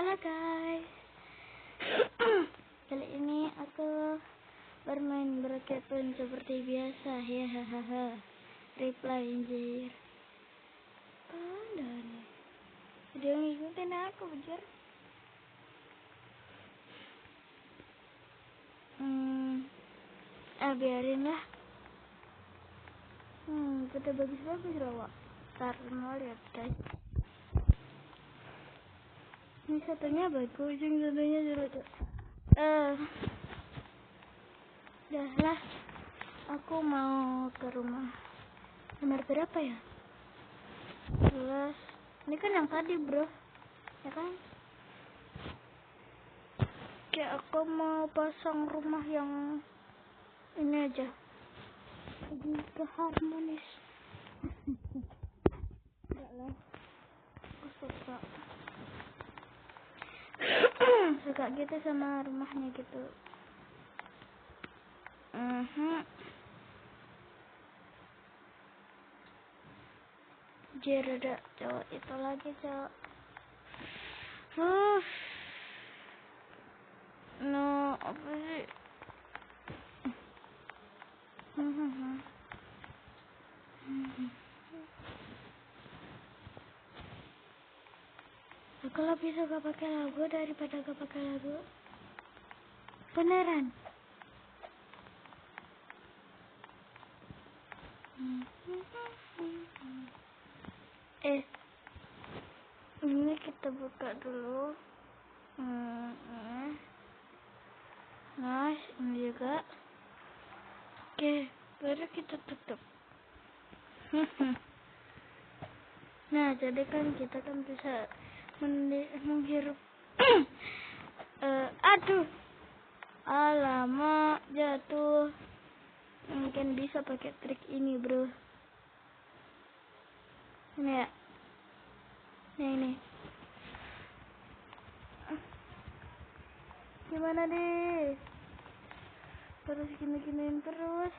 Halo guys. Kali ini aku bermain Brookhaven seperti biasa. Hahaha. Reply anjir. Ada nih. Dia ngikutin aku anjir. Biarin lah. Kita bagus-bagus rawa. Ntar mau lihat guys. Ini satunya bagus, yang satunya jelek. Dah lah. Aku mau ke rumah. Nomor berapa ya? 11. Ini kan yang tadi bro, ya kan? Kayak aku mau pasang rumah yang ini aja, lebih ke harmonis. Enggak lah, aku suka suka gitu sama rumahnya gitu. Jir ada cowok itu lagi cowok. No, apa sih? Aku lebih suka pakai lagu daripada gak pakai lagu. Beneran. Ini kita buka dulu. Nice, ini juga. Oke, baru kita tutup. Nah, jadi kan kita kan bisa menghirup. Aduh, alamak jatuh. Mungkin bisa pakai trik ini bro. Ini ya. Ini. Gimana deh? Terus gini-giniin terus.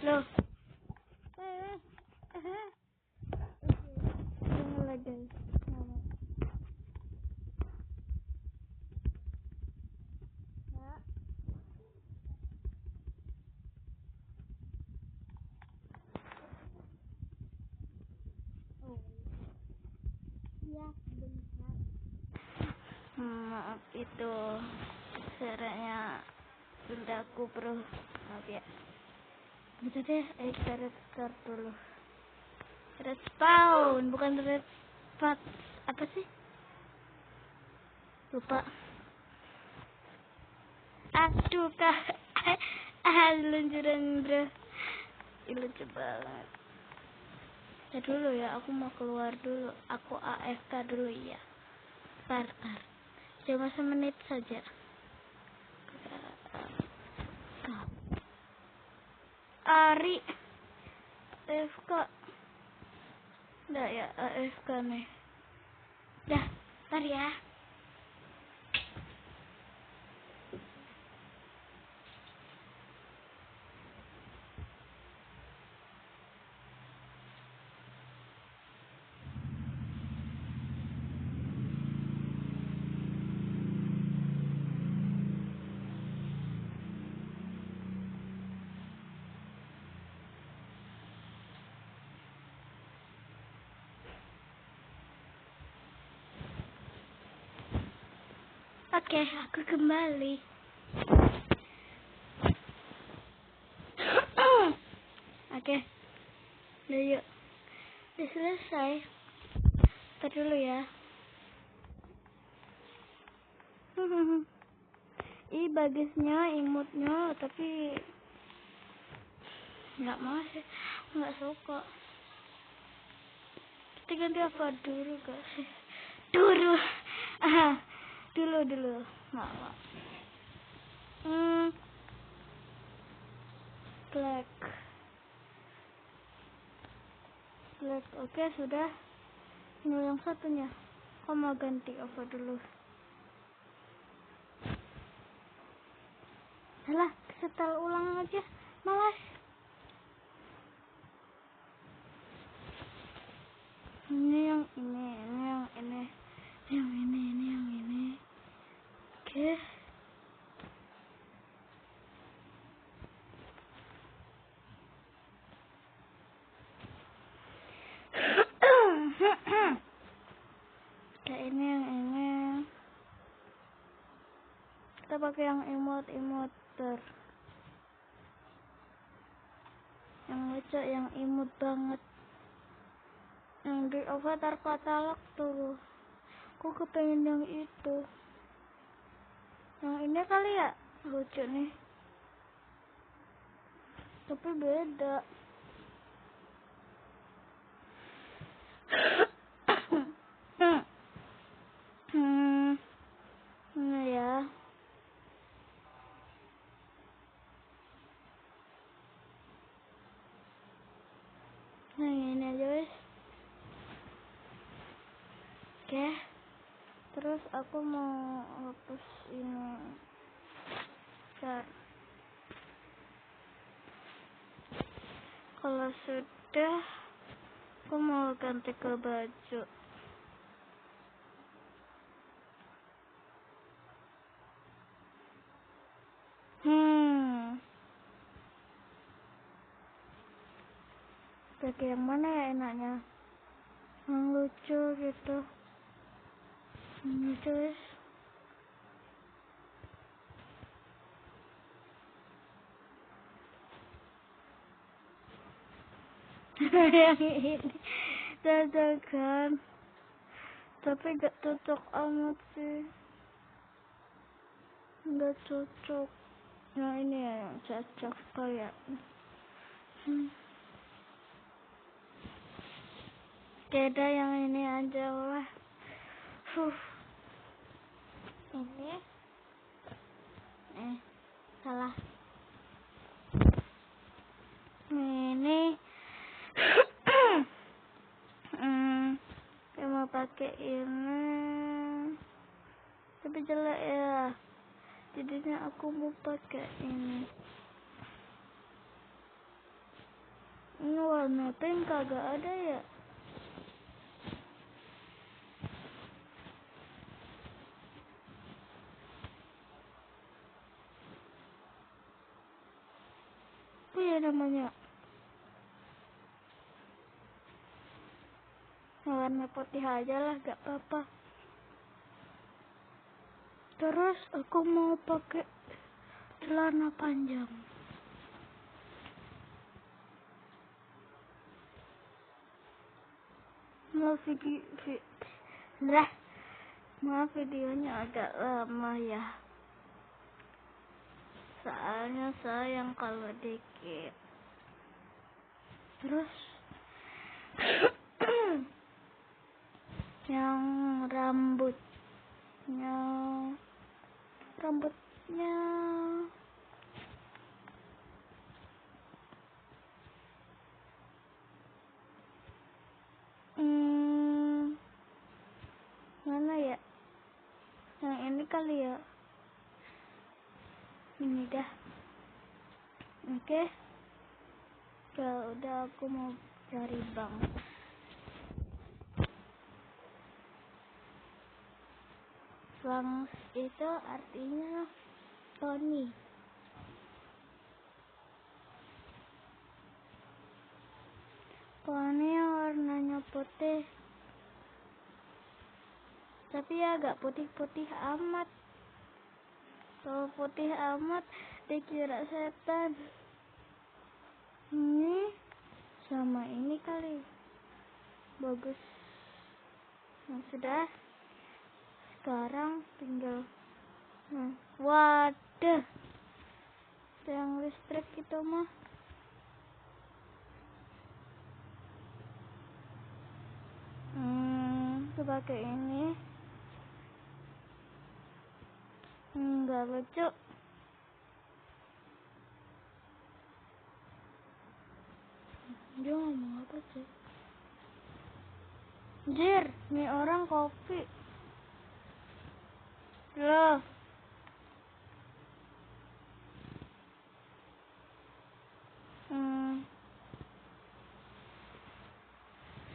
Loh. Jangan lagi. Ya, bentar. Maaf itu suaranya bundaku bro. Maaf ya. Bentar deh, kita restart dulu. Respawn, bukan respawn. Apa sih? Lupa. Aduh kak. Luncuran bro. Lucu banget. Ya dulu ya, aku mau keluar dulu. Aku AFK dulu ya. Tar. Cuma semenit saja. Ari AFK. Nggak ya, AFK nih. Dah, tar ya. Oke, aku kembali. Oke. Udah yuk. Udah selesai. Ntar dulu ya. Ih, bagusnya imutnya, tapi nggak mau sih. Nggak suka. Kita ganti apa dulu gak sih? Dulu. Dulu. Nggak. Black. Oke, sudah. Ini yang satunya. Aku mau ganti apa dulu? Salah, setel ulang aja. Malas. Ini yang ini. kita pakai yang imut yang lucu, yang imut banget, yang di avatar katalog tuh. Aku kepengen yang itu. Yang ini kali ya lucu nih, tapi beda. Nah ya, nah ini aja wes. Oke, terus aku mau hapus ini. Kalau sudah, aku mau ganti ke baju. Pakai yang mana ya enaknya? Yang lucu gitu. Lucu wes. Yang ini cocok kan, tapi gak cocok amat sih, gak cocok. Yang ini ya yang cocok kayak beda, yang ini aja lah. Ini salah. Ini saya mau pakai ini, tapi jelek ya, jadinya aku mau pakai ini. Ini warna pink kagak ada ya. Apa ya namanya? Warna putih aja lah, gak apa-apa. Terus aku mau pakai celana panjang. Maaf videonya agak lama ya, soalnya sayang kalau dikit. Terus yang rambutnya mana ya? Yang ini kali ya. Ini dah. Oke. Ya udah, aku mau cari bank. Bank itu artinya Tony. Tony yang warnanya putih, tapi ya agak putih-putih amat. Kalau putih amat dikira setan. Ini sama ini kali bagus. Nah sudah, sekarang tinggal waduh, yang listrik itu mah. Aku pakai ini. Enggak lucu. Dia ngomong apa sih? Jir, nih orang kopi loh.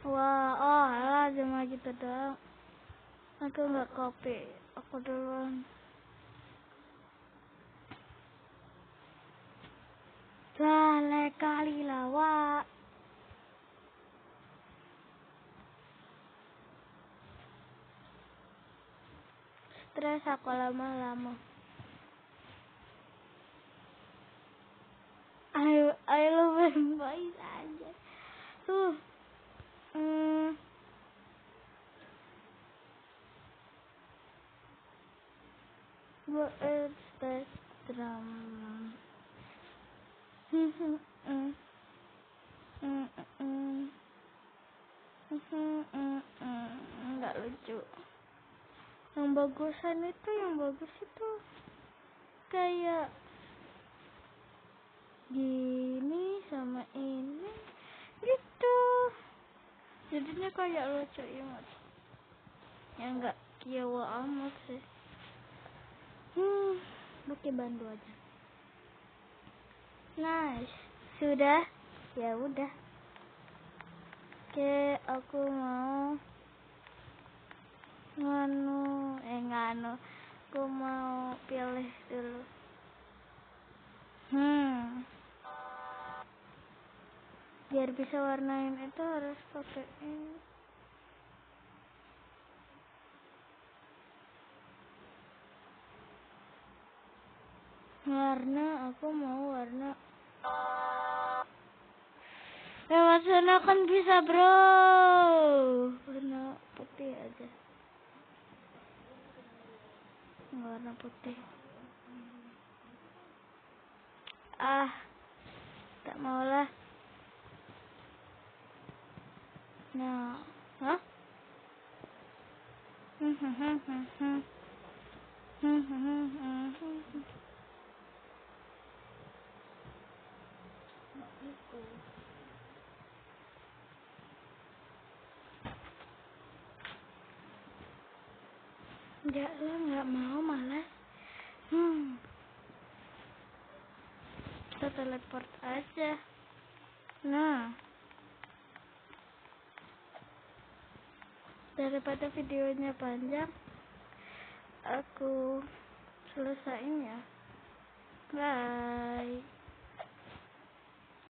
Wah, oh alah, cuma gitu doang. Aku nggak kopi, aku duluan. Saleh kali lawak. Stres aku lama-lama. voice aja tuh. Gua Instagram nggak lucu. Yang bagusan itu, yang bagus itu kayak gini sama ini gitu, jadinya kayak lucu imut. Ya nggak kiawa amat sih. Pakai bandu aja. Nice. Sudah? Ya udah. Oke, aku mau nganu. Aku mau pilih dulu. Biar bisa warnain itu harus pakai ini. Warna, aku mau warna. Lewat sana kan bisa, bro. Warna putih aja. Warna putih. Tak maulah. Nah, hah? Enggak lah, nggak mau, malas. Kita teleport aja. Nah, daripada videonya panjang, aku selesain ya. Bye.